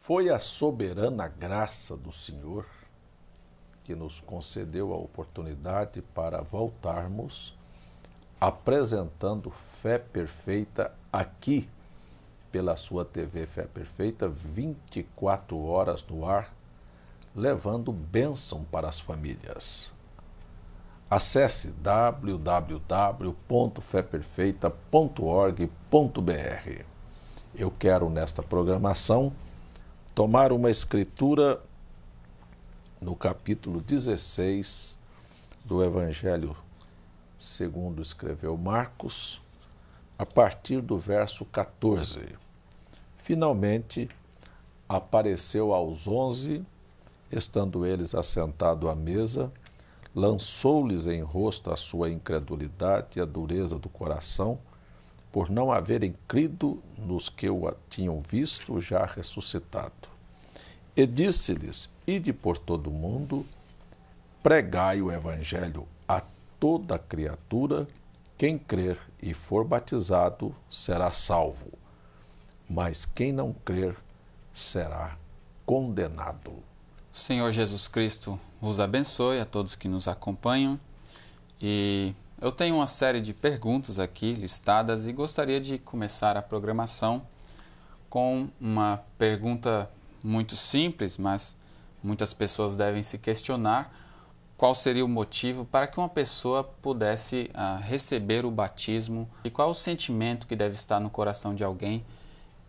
Foi a soberana graça do Senhor que nos concedeu a oportunidade para voltarmos apresentando Fé Perfeita aqui pela sua TV Fé Perfeita, 24 horas no ar, levando bênção para as famílias. Acesse www.feperfeita.org.br. Eu quero, nesta programação, tomar uma escritura no capítulo 16 do Evangelho segundo escreveu Marcos, a partir do verso 14. Finalmente, apareceu aos 11, estando eles assentados à mesa, lançou-lhes em rosto a sua incredulidade e a dureza do coração, por não haverem crido nos que o tinham visto já ressuscitado. E disse-lhes: ide por todo o mundo, pregai o evangelho a toda criatura, quem crer e for batizado será salvo, mas quem não crer será condenado. Senhor Jesus Cristo vos abençoe, a todos que nos acompanham. E eu tenho uma série de perguntas aqui listadas e gostaria de começar a programação com uma pergunta muito simples, mas muitas pessoas devem se questionar qual seria o motivo para que uma pessoa pudesse receber o batismo e qual o sentimento que deve estar no coração de alguém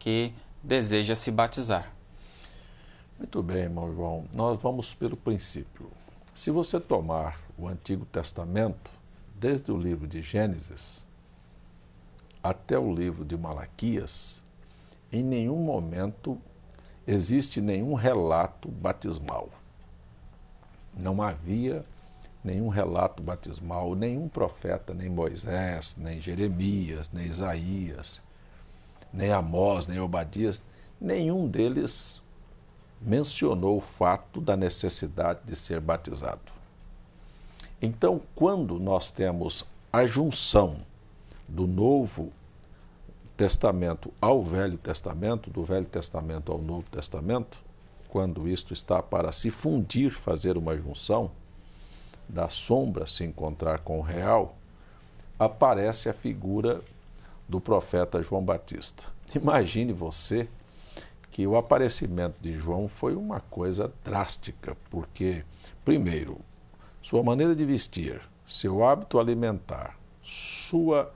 que deseja se batizar. Muito bem, irmão João. Nós vamos pelo princípio. Se você tomar o Antigo Testamento, desde o livro de Gênesis até o livro de Malaquias, em nenhum momento existe nenhum relato batismal. Não havia nenhum relato batismal, nenhum profeta, nem Moisés, nem Jeremias, nem Isaías, nem Amós, nem Obadias, nenhum deles mencionou o fato da necessidade de ser batizado. Então, quando nós temos a junção do Novo Testamento ao Velho Testamento, do Velho Testamento ao Novo Testamento, quando isto está para se fundir, fazer uma junção, da sombra se encontrar com o real, aparece a figura do profeta João Batista. Imagine você que o aparecimento de João foi uma coisa drástica, porque, primeiro, sua maneira de vestir, seu hábito alimentar, sua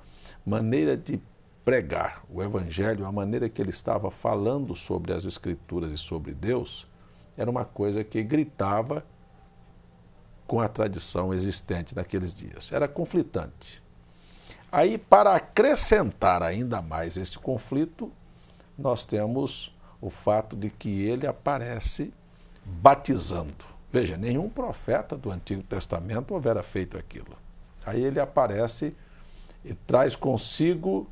maneira de pregar o Evangelho, a maneira que ele estava falando sobre as Escrituras e sobre Deus, era uma coisa que gritava com a tradição existente naqueles dias. Era conflitante. Aí, para acrescentar ainda mais este conflito, nós temos o fato de que ele aparece batizando. Veja, nenhum profeta do Antigo Testamento houvera feito aquilo. Aí ele aparece e traz consigo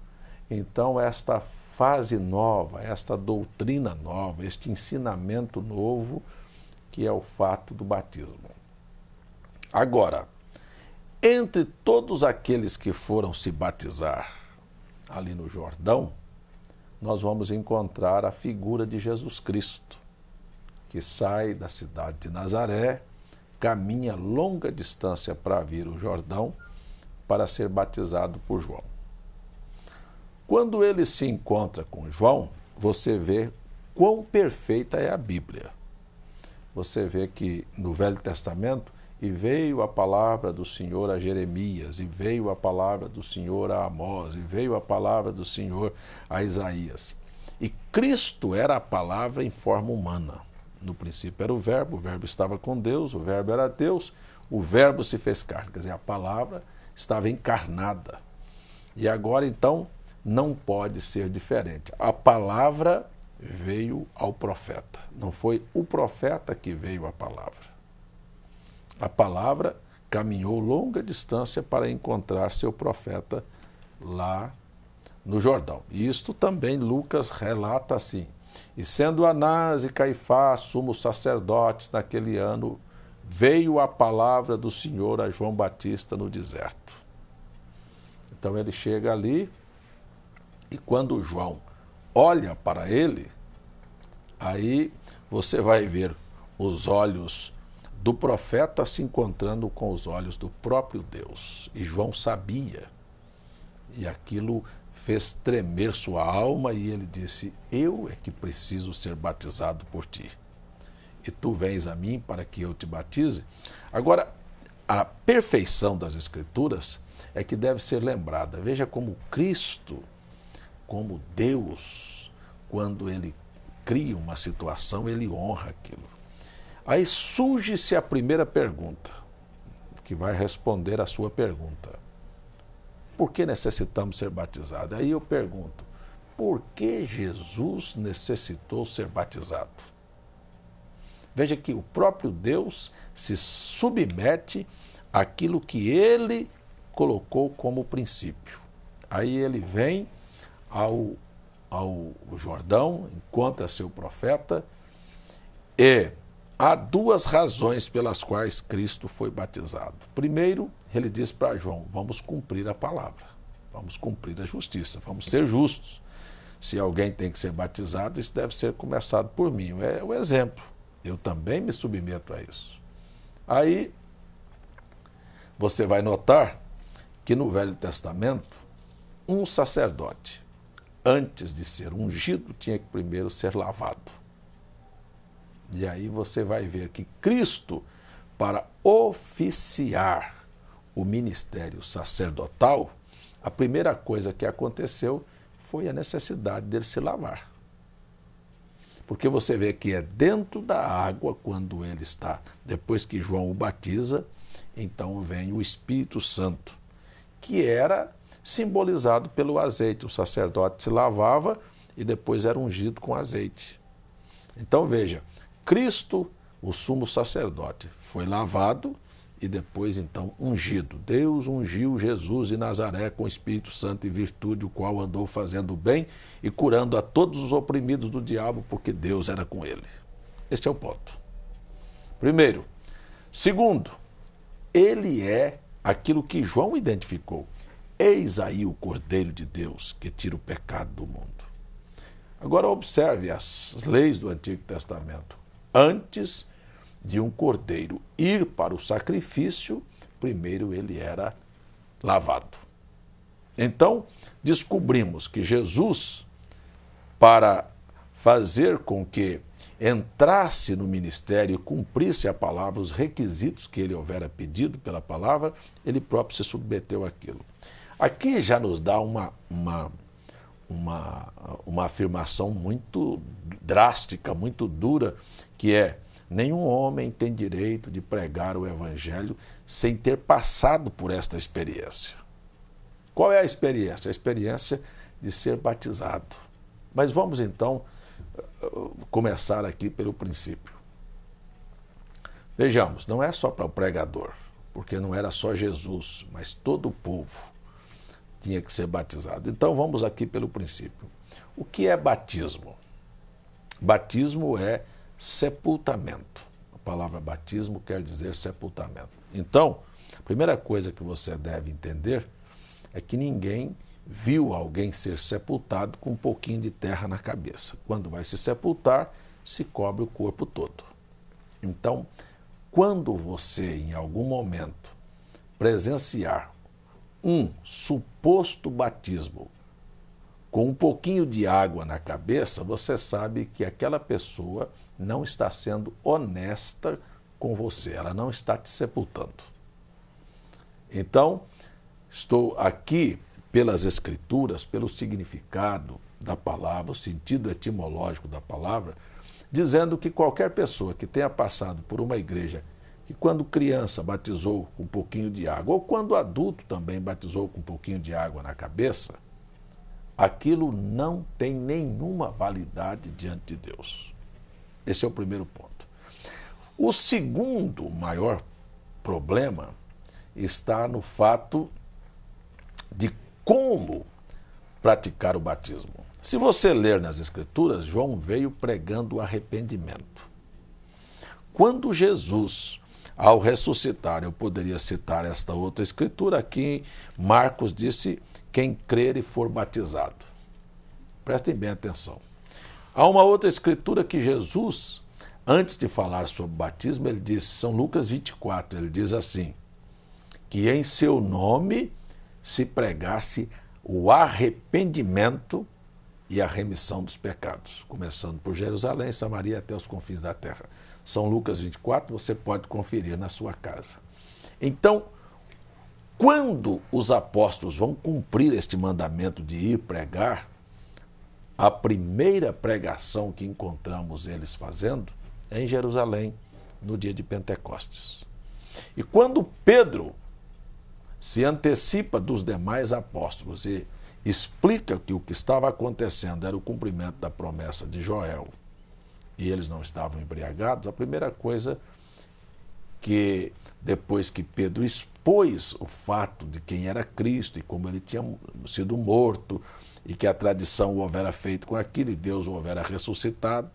então esta fase nova, esta doutrina nova, este ensinamento novo, que é o fato do batismo. Agora, entre todos aqueles que foram se batizar ali no Jordão, nós vamos encontrar a figura de Jesus Cristo, que sai da cidade de Nazaré, caminha longa distância para vir o Jordão para ser batizado por João. Quando ele se encontra com João, você vê quão perfeita é a Bíblia. Você vê que no Velho Testamento, e veio a palavra do Senhor a Jeremias, e veio a palavra do Senhor a Amós, e veio a palavra do Senhor a Isaías. E Cristo era a palavra em forma humana. No princípio era o Verbo estava com Deus, o Verbo era Deus, o Verbo se fez carne. Quer dizer, a palavra estava encarnada. E agora, então, não pode ser diferente. A palavra veio ao profeta. Não foi o profeta que veio à palavra. A palavra caminhou longa distância para encontrar seu profeta lá no Jordão. E isto também Lucas relata assim. E sendo Anás e Caifás sumos sacerdotes naquele ano, veio a palavra do Senhor a João Batista no deserto. Então ele chega ali, e quando João olha para ele, Aí você vai ver os olhos do profeta se encontrando com os olhos do próprio Deus. E João sabia. E aquilo fez tremer sua alma e ele disse: eu é que preciso ser batizado por ti. E tu vens a mim para que eu te batize? Agora, a perfeição das Escrituras é que deve ser lembrada. Veja como Cristo, como Deus, quando ele cria uma situação, ele honra aquilo. Aí surge-se a primeira pergunta, que vai responder a sua pergunta. Por que necessitamos ser batizados? Aí eu pergunto, por que Jesus necessitou ser batizado? Veja que o próprio Deus se submete àquilo que ele colocou como princípio. Aí ele vem ao Jordão, encontra seu profeta, e há duas razões pelas quais Cristo foi batizado. Primeiro, ele diz para João: vamos cumprir a palavra, vamos cumprir a justiça, vamos ser justos. Se alguém tem que ser batizado, isso deve ser começado por mim. É o exemplo. Eu também me submeto a isso. Aí, você vai notar que no Velho Testamento, um sacerdote, antes de ser ungido, tinha que primeiro ser lavado. E aí você vai ver que Cristo, para oficiar o ministério sacerdotal, a primeira coisa que aconteceu foi a necessidade dele se lavar. Porque você vê que é dentro da água, quando ele está, depois que João o batiza, então vem o Espírito Santo, que era simbolizado pelo azeite. O sacerdote se lavava e depois era ungido com azeite. Então veja, Cristo, o sumo sacerdote, foi lavado e depois então ungido. Deus ungiu Jesus de Nazaré com o Espírito Santo e virtude, o qual andou fazendo o bem e curando a todos os oprimidos do diabo, porque Deus era com ele. Este é o ponto. Primeiro. Segundo, ele é aquilo que João identificou. Eis aí o Cordeiro de Deus que tira o pecado do mundo. Agora observe as leis do Antigo Testamento. Antes de um cordeiro ir para o sacrifício, primeiro ele era lavado. Então, descobrimos que Jesus, para fazer com que entrasse no ministério e cumprisse a palavra, os requisitos que ele houvera pedido pela palavra, ele próprio se submeteu àquilo. Aqui já nos dá uma afirmação muito drástica, muito dura, que é: nenhum homem tem direito de pregar o evangelho sem ter passado por esta experiência. Qual é a experiência? A experiência de ser batizado. Mas vamos então começar aqui pelo princípio. Vejamos, não é só para o pregador, porque não era só Jesus, mas todo o povo tinha que ser batizado. Então vamos aqui pelo princípio. O que é batismo? Batismo é sepultamento. A palavra batismo quer dizer sepultamento. Então, a primeira coisa que você deve entender é que ninguém viu alguém ser sepultado com um pouquinho de terra na cabeça. Quando vai se sepultar, se cobre o corpo todo. Então, quando você, em algum momento, presenciar um suposto batismo com um pouquinho de água na cabeça, você sabe que aquela pessoa não está sendo honesta com você, ela não está te sepultando. Então, estou aqui pelas Escrituras, pelo significado da palavra, o sentido etimológico da palavra, dizendo que qualquer pessoa que tenha passado por uma igreja que quando criança batizou com um pouquinho de água, ou quando adulto também batizou com um pouquinho de água na cabeça, aquilo não tem nenhuma validade diante de Deus. Esse é o primeiro ponto. O segundo maior problema está no fato de como praticar o batismo. Se você ler nas Escrituras, João veio pregando o arrependimento. Quando Jesus, ao ressuscitar, eu poderia citar esta outra escritura aqui, Marcos disse: quem crer e for batizado. Prestem bem atenção. Há uma outra escritura que Jesus, antes de falar sobre batismo, ele disse, São Lucas 24, ele diz assim, que em seu nome se pregasse o arrependimento e a remissão dos pecados, começando por Jerusalém, Samaria até os confins da terra. São Lucas 24, você pode conferir na sua casa. Então, quando os apóstolos vão cumprir este mandamento de ir pregar, a primeira pregação que encontramos eles fazendo é em Jerusalém, no dia de Pentecostes. E quando Pedro se antecipa dos demais apóstolos e explica que o que estava acontecendo era o cumprimento da promessa de Joel, e eles não estavam embriagados, a primeira coisa que, depois que Pedro expôs o fato de quem era Cristo e como ele tinha sido morto e que a tradição o houvera feito com aquilo e Deus o houvera ressuscitado,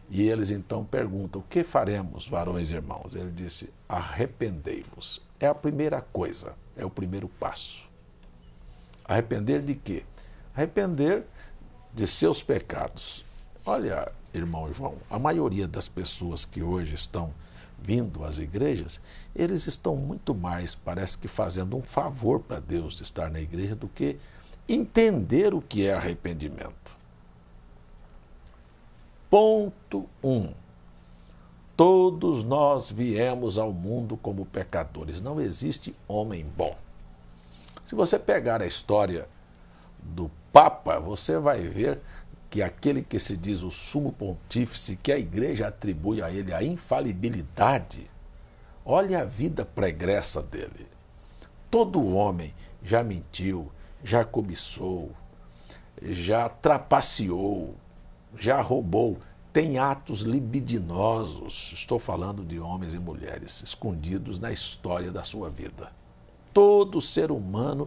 e eles então perguntam, o que faremos, varões e irmãos? Ele disse, arrependei-vos. É a primeira coisa, é o primeiro passo. Arrepender de quê? Arrepender de seus pecados. Olha, irmão João, a maioria das pessoas que hoje estão vindo às igrejas, eles estão muito mais, parece que fazendo um favor para Deus de estar na igreja do que entender o que é arrependimento. Ponto 1. Todos nós viemos ao mundo como pecadores. Não existe homem bom. Se você pegar a história do Papa, você vai ver que aquele que se diz o sumo pontífice, que a igreja atribui a ele a infalibilidade, olha a vida pregressa dele. Todo homem já mentiu, já cobiçou, já trapaceou, já roubou, tem atos libidinosos, estou falando de homens e mulheres, escondidos na história da sua vida. Todo ser humano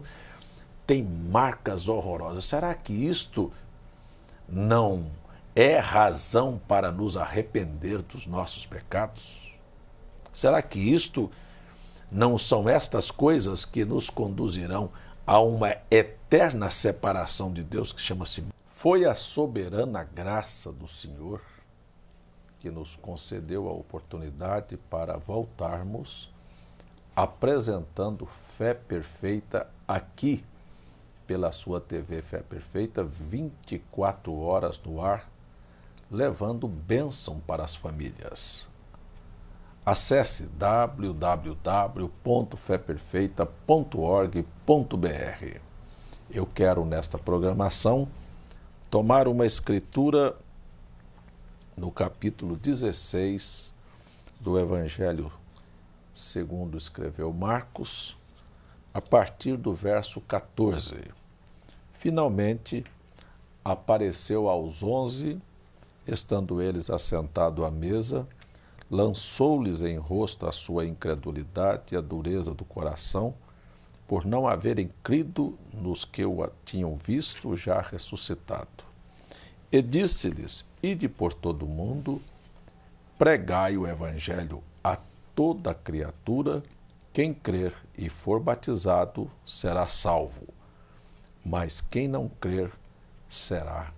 tem marcas horrorosas. Será que isto não é razão para nos arrepender dos nossos pecados? Será que isto não são estas coisas que nos conduzirão a uma eterna separação de Deus que chama-se... Foi a soberana graça do Senhor que nos concedeu a oportunidade para voltarmos apresentando Fé Perfeita aqui pela sua TV Fé Perfeita, 24 horas no ar, levando bênção para as famílias. Acesse www.feperfeita.org.br. Eu quero, nesta programação, tomar uma escritura no capítulo 16 do Evangelho segundo escreveu Marcos, a partir do verso 14. Finalmente, apareceu aos 11, estando eles assentados à mesa, lançou-lhes em rosto a sua incredulidade e a dureza do coração, por não haverem crido nos que o tinham visto já ressuscitado. E disse-lhes, ide por todo o mundo, pregai o evangelho a toda criatura, quem crer e for batizado será salvo, mas quem não crer será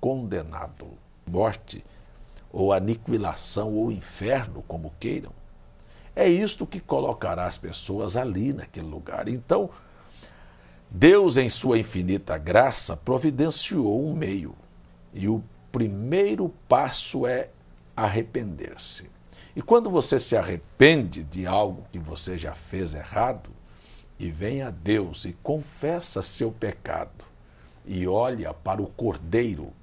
condenado. Morte, ou aniquilação, ou inferno, como queiram. É isto que colocará as pessoas ali naquele lugar. Então, Deus, em sua infinita graça, providenciou um meio. E o primeiro passo é arrepender-se. E quando você se arrepende de algo que você já fez errado, e vem a Deus e confessa seu pecado, e olha para o Cordeiro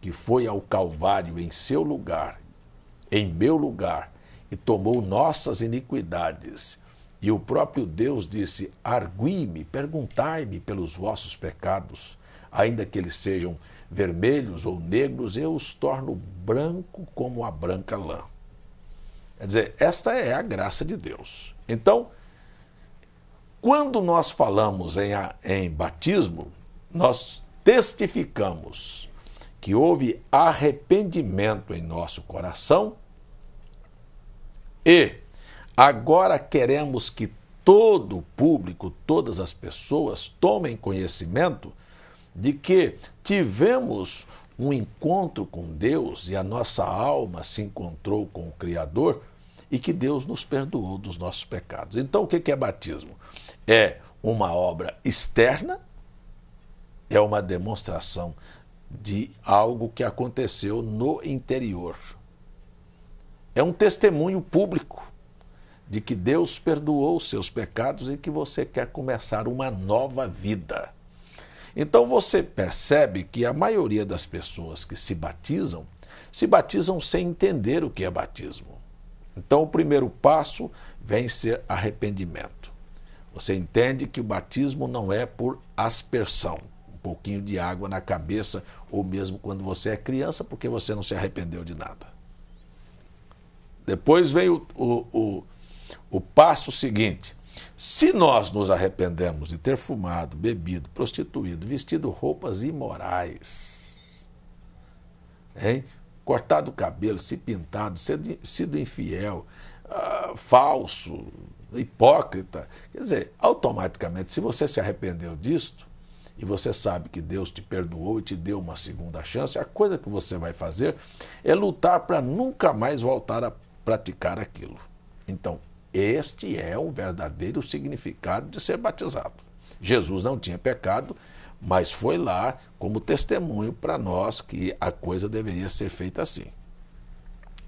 que foi ao Calvário em seu lugar, em meu lugar, e tomou nossas iniquidades, e o próprio Deus disse, argui-me, perguntai-me pelos vossos pecados, ainda que eles sejam vermelhos ou negros, eu os torno branco como a branca lã. Quer dizer, esta é a graça de Deus. Então, quando nós falamos em batismo, nós testificamos que houve arrependimento em nosso coração e agora queremos que todo o público, todas as pessoas tomem conhecimento de que tivemos um encontro com Deus e a nossa alma se encontrou com o Criador e que Deus nos perdoou dos nossos pecados. Então, o que é batismo? É uma obra externa, é uma demonstração de algo que aconteceu no interior. É um testemunho público de que Deus perdoou os seus pecados e que você quer começar uma nova vida. Então você percebe que a maioria das pessoas que se batizam sem entender o que é batismo. Então o primeiro passo vem ser arrependimento. Você entende que o batismo não é por aspersão, um pouquinho de água na cabeça, ou mesmo quando você é criança, porque você não se arrependeu de nada. Depois vem o passo seguinte. Se nós nos arrependemos de ter fumado, bebido, prostituído, vestido roupas imorais, cortado o cabelo, se pintado, sido infiel, falso, hipócrita, quer dizer, automaticamente, se você se arrependeu disto, e você sabe que Deus te perdoou e te deu uma segunda chance, a coisa que você vai fazer é lutar para nunca mais voltar a praticar aquilo. Então, este é o verdadeiro significado de ser batizado. Jesus não tinha pecado, mas foi lá como testemunho para nós que a coisa deveria ser feita assim.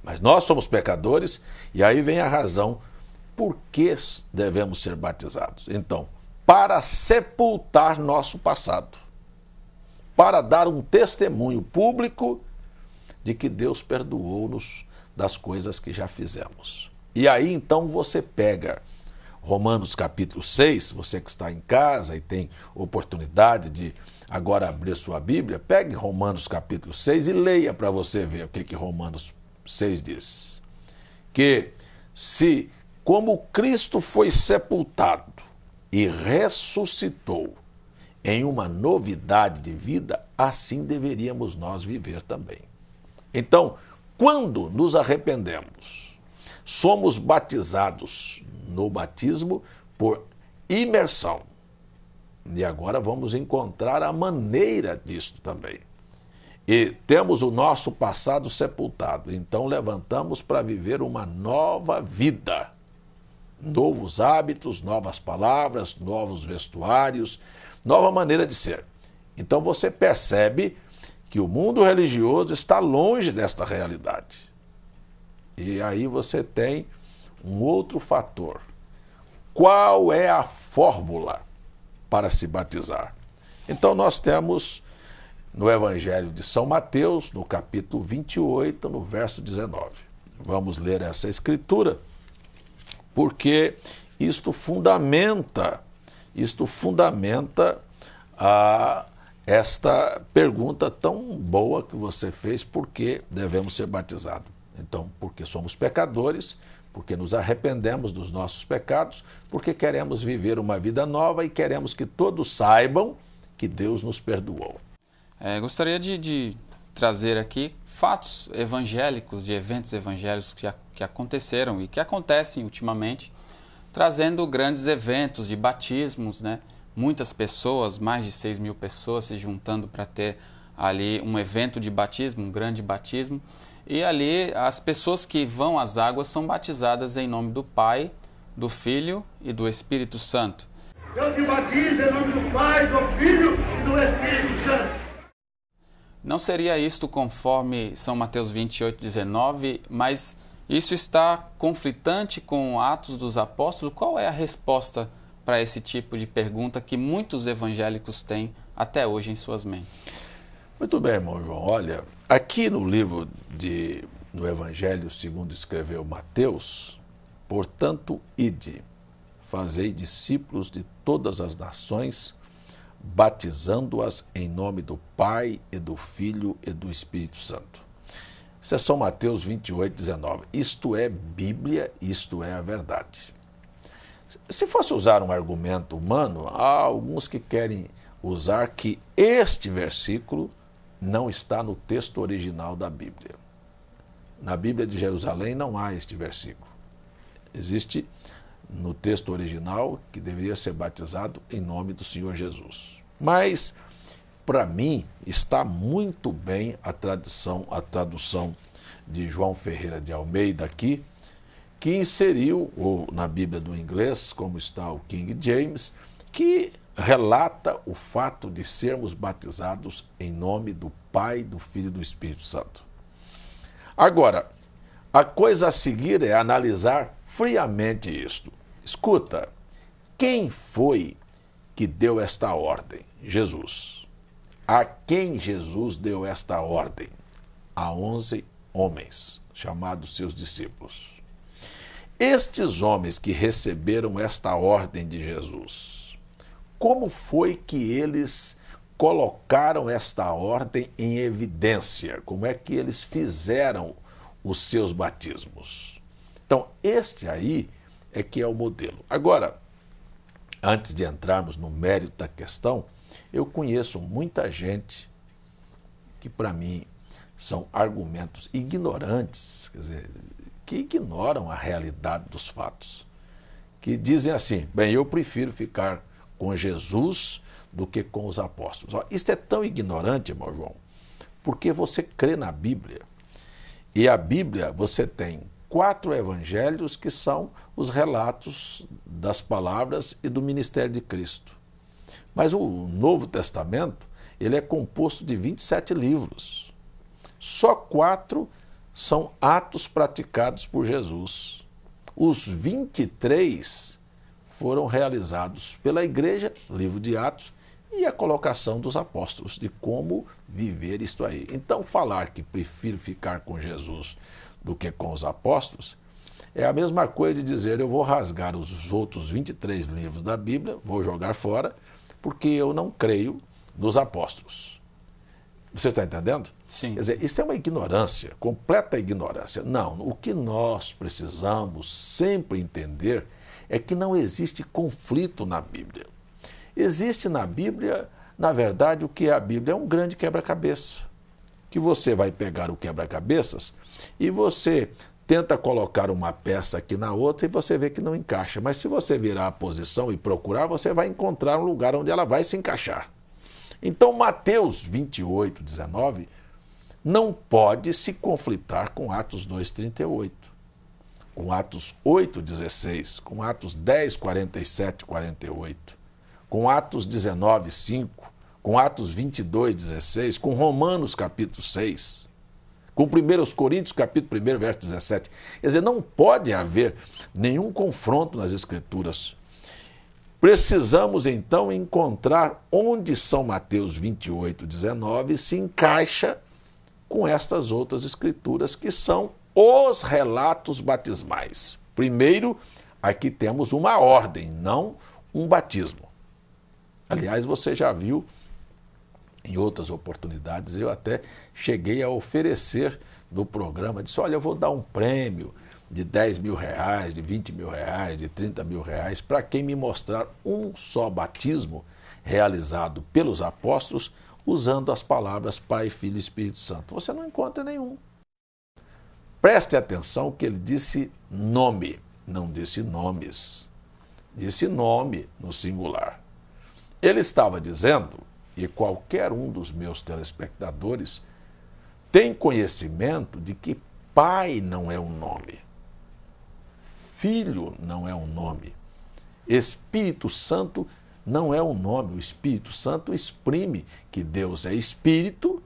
Mas nós somos pecadores e aí vem a razão por que devemos ser batizados. Então, para sepultar nosso passado, para dar um testemunho público de que Deus perdoou-nos das coisas que já fizemos. E aí, então, você pega Romanos capítulo 6, você que está em casa e tem oportunidade de agora abrir sua Bíblia, pegue Romanos capítulo 6 e leia para você ver o que Romanos 6 diz. Que se, como Cristo foi sepultado e ressuscitou em uma novidade de vida, assim deveríamos nós viver também. Então, quando nos arrependemos, somos batizados no batismo por imersão. E agora vamos encontrar a maneira disto também. E temos o nosso passado sepultado, então levantamos para viver uma nova vida. Novos hábitos, novas palavras, novos vestuários, nova maneira de ser. Então você percebe que o mundo religioso está longe desta realidade. E aí você tem um outro fator. Qual é a fórmula para se batizar? Então nós temos no Evangelho de São Mateus, no capítulo 28, no verso 19. Vamos ler essa escritura, porque isto fundamenta esta pergunta tão boa que você fez, por que devemos ser batizados. Então, porque somos pecadores, porque nos arrependemos dos nossos pecados, porque queremos viver uma vida nova e queremos que todos saibam que Deus nos perdoou. Gostaria de trazer aqui fatos evangélicos, de eventos evangélicos que aconteceram e que acontecem ultimamente, trazendo grandes eventos de batismos, né? Muitas pessoas, mais de 6 mil pessoas se juntando para ter ali um evento de batismo, um grande batismo. E ali as pessoas que vão às águas são batizadas em nome do Pai, do Filho e do Espírito Santo. Eu te batizo em nome do Pai, do Filho e do Espírito Santo. Não seria isto conforme São Mateus 28, 19, mas isso está conflitante com Atos dos Apóstolos? Qual é a resposta para esse tipo de pergunta que muitos evangélicos têm até hoje em suas mentes? Muito bem, irmão João. Olha, aqui no livro no Evangelho segundo escreveu Mateus, portanto, ide, fazei discípulos de todas as nações, batizando-as em nome do Pai e do Filho e do Espírito Santo. Isso é São Mateus 28, 19. Isto é Bíblia, isto é a verdade. Se fosse usar um argumento humano, há alguns que querem usar que este versículo não está no texto original da Bíblia. Na Bíblia de Jerusalém não há este versículo. Existe no texto original que deveria ser batizado em nome do Senhor Jesus. Mas para mim, está muito bem a tradução de João Ferreira de Almeida aqui, que inseriu, ou na Bíblia do inglês, como está o King James, que relata o fato de sermos batizados em nome do Pai, do Filho e do Espírito Santo. Agora, a coisa a seguir é analisar friamente isto. Escuta, quem foi que deu esta ordem? Jesus. A quem Jesus deu esta ordem? A 11 homens, chamados seus discípulos. Estes homens que receberam esta ordem de Jesus, como foi que eles colocaram esta ordem em evidência? Como é que eles fizeram os seus batismos? Então, este aí é que é o modelo. Agora, antes de entrarmos no mérito da questão, eu conheço muita gente que, para mim, são argumentos ignorantes, quer dizer, que ignoram a realidade dos fatos, que dizem assim: bem, eu prefiro ficar com Jesus do que com os apóstolos. Isso é tão ignorante, irmão João, porque você crê na Bíblia. E a Bíblia, você tem 4 evangelhos que são os relatos das palavras e do ministério de Cristo. Mas o Novo Testamento, ele é composto de 27 livros. Só 4 são atos praticados por Jesus. Os 23 foram realizados pela igreja, livro de Atos, e a colocação dos apóstolos de como viver isto aí. Então, falar que prefiro ficar com Jesus do que com os apóstolos é a mesma coisa de dizer: eu vou rasgar os outros 23 livros da Bíblia, vou jogar fora, porque eu não creio nos apóstolos. Você está entendendo? Sim. Quer dizer, isso é uma ignorância, completa ignorância. Não, o que nós precisamos sempre entender é que não existe conflito na Bíblia. Existe na Bíblia, na verdade, o que é a Bíblia? É um grande quebra-cabeça. Que você vai pegar o quebra-cabeças e você tenta colocar uma peça aqui na outra e você vê que não encaixa. Mas se você virar a posição e procurar, você vai encontrar um lugar onde ela vai se encaixar. Então, Mateus 28, 19, não pode se conflitar com Atos 2,38, com Atos 8, 16, com Atos 10, 47, 48, com Atos 19, 5, com Atos 22, 16, com Romanos capítulo 6, com 1 Coríntios capítulo 1, verso 17. Quer dizer, não pode haver nenhum confronto nas Escrituras. Precisamos, então, encontrar onde São Mateus 28, 19 se encaixa com estas outras escrituras, que são os relatos batismais. Primeiro, aqui temos uma ordem, não um batismo. Aliás, você já viu, em outras oportunidades, eu até cheguei a oferecer no programa, disse: olha, eu vou dar um prêmio de 10 mil reais, de 20 mil reais, de 30 mil reais, para quem me mostrar um só batismo realizado pelos apóstolos, usando as palavras Pai, Filho e Espírito Santo. Você não encontra nenhum. Preste atenção que ele disse nome, não disse nomes. Disse nome no singular. Ele estava dizendo, e qualquer um dos meus telespectadores tem conhecimento de que Pai não é um nome. Filho não é um nome. Espírito Santo não é um nome. O Espírito Santo exprime que Deus é Espírito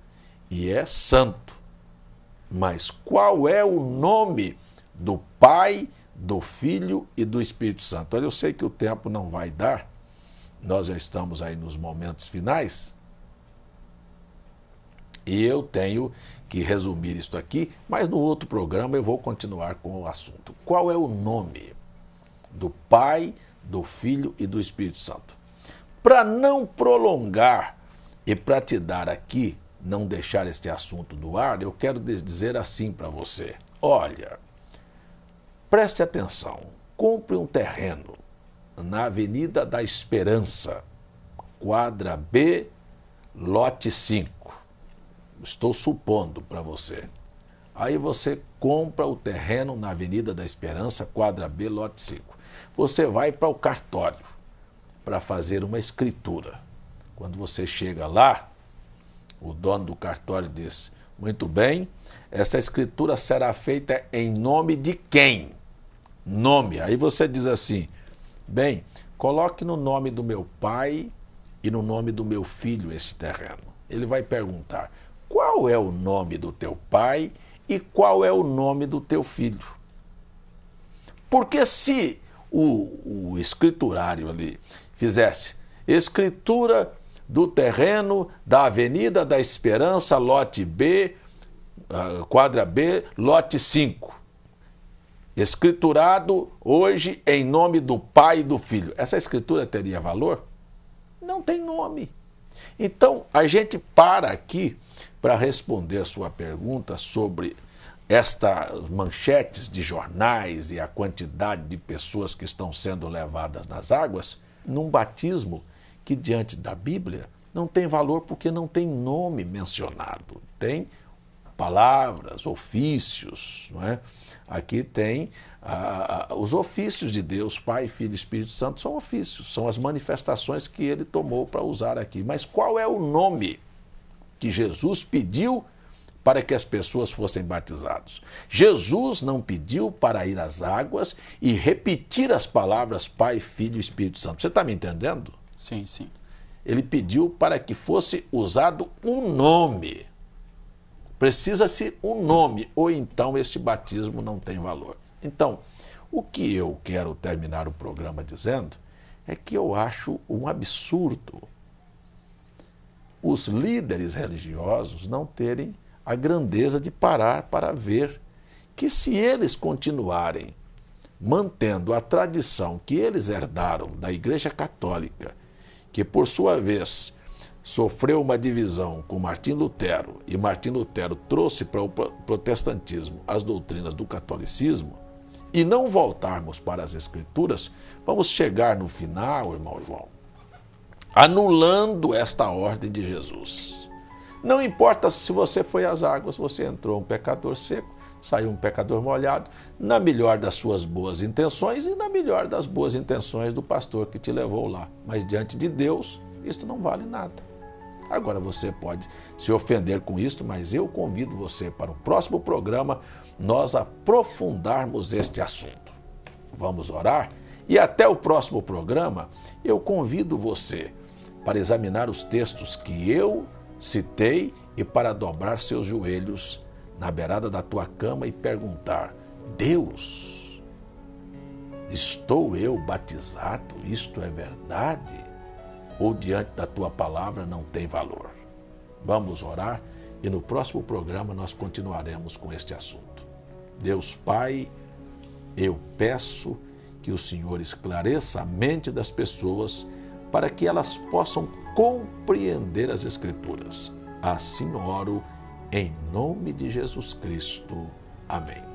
e é Santo. Mas qual é o nome do Pai, do Filho e do Espírito Santo? Olha, eu sei que o tempo não vai dar. Nós já estamos aí nos momentos finais. E eu tenho que resumir isto aqui, mas no outro programa eu vou continuar com o assunto. Qual é o nome do Pai, do Filho e do Espírito Santo? Para não prolongar e para te dar aqui, não deixar este assunto no ar, eu quero dizer assim para você: olha, preste atenção, compre um terreno na Avenida da Esperança, quadra B, lote 5. Estou supondo para você. Aí você compra o terreno na Avenida da Esperança, quadra B, lote 5. Você vai para o cartório para fazer uma escritura. Quando você chega lá, O dono do cartório disse: muito bem, essa escritura será feita em nome de quem? Nome. Aí você diz assim: bem, coloque no nome do meu pai e no nome do meu filho esse terreno. Ele vai perguntar: qual é o nome do teu pai e qual é o nome do teu filho? Porque se o escriturário ali fizesse escritura do terreno da Avenida da Esperança, lote B, quadra B, lote 5. Escriturado hoje em nome do pai e do filho. Essa escritura teria valor? Não tem nome. Então, a gente para aqui para responder a sua pergunta sobre estas manchetes de jornais e a quantidade de pessoas que estão sendo levadas nas águas, num batismo que, diante da Bíblia, não tem valor porque não tem nome mencionado. Tem palavras, ofícios, não é? Aqui tem os ofícios de Deus, Pai, Filho e Espírito Santo, são ofícios, são as manifestações que ele tomou para usar aqui. Mas qual é o nome que Jesus pediu para que as pessoas fossem batizados? Jesus não pediu para ir às águas e repetir as palavras Pai, Filho e Espírito Santo. Você está me entendendo? Sim, sim. Ele pediu para que fosse usado um nome. Precisa-se um nome, ou então esse batismo não tem valor. Então, o que eu quero terminar o programa dizendo é que eu acho um absurdo os líderes religiosos não terem a grandeza de parar para ver que, se eles continuarem mantendo a tradição que eles herdaram da Igreja Católica, que por sua vez sofreu uma divisão com Martim Lutero, e Martim Lutero trouxe para o protestantismo as doutrinas do catolicismo, e não voltarmos para as Escrituras, vamos chegar no final, irmão João, anulando esta ordem de Jesus. Não importa se você foi às águas, você entrou um pecador seco, saiu um pecador molhado, na melhor das suas boas intenções e na melhor das boas intenções do pastor que te levou lá. Mas diante de Deus, isso não vale nada. Agora você pode se ofender com isso, mas eu convido você para o próximo programa nós aprofundarmos este assunto. Vamos orar? E até o próximo programa, eu convido você para examinar os textos que eu citei e para dobrar seus joelhos na beirada da tua cama e perguntar: Deus, estou eu batizado? Isto é verdade? Ou diante da tua palavra não tem valor? Vamos orar e no próximo programa nós continuaremos com este assunto. Deus Pai, eu peço que o Senhor esclareça a mente das pessoas para que elas possam compreender as Escrituras. Assim oro em nome de Jesus Cristo. Amém.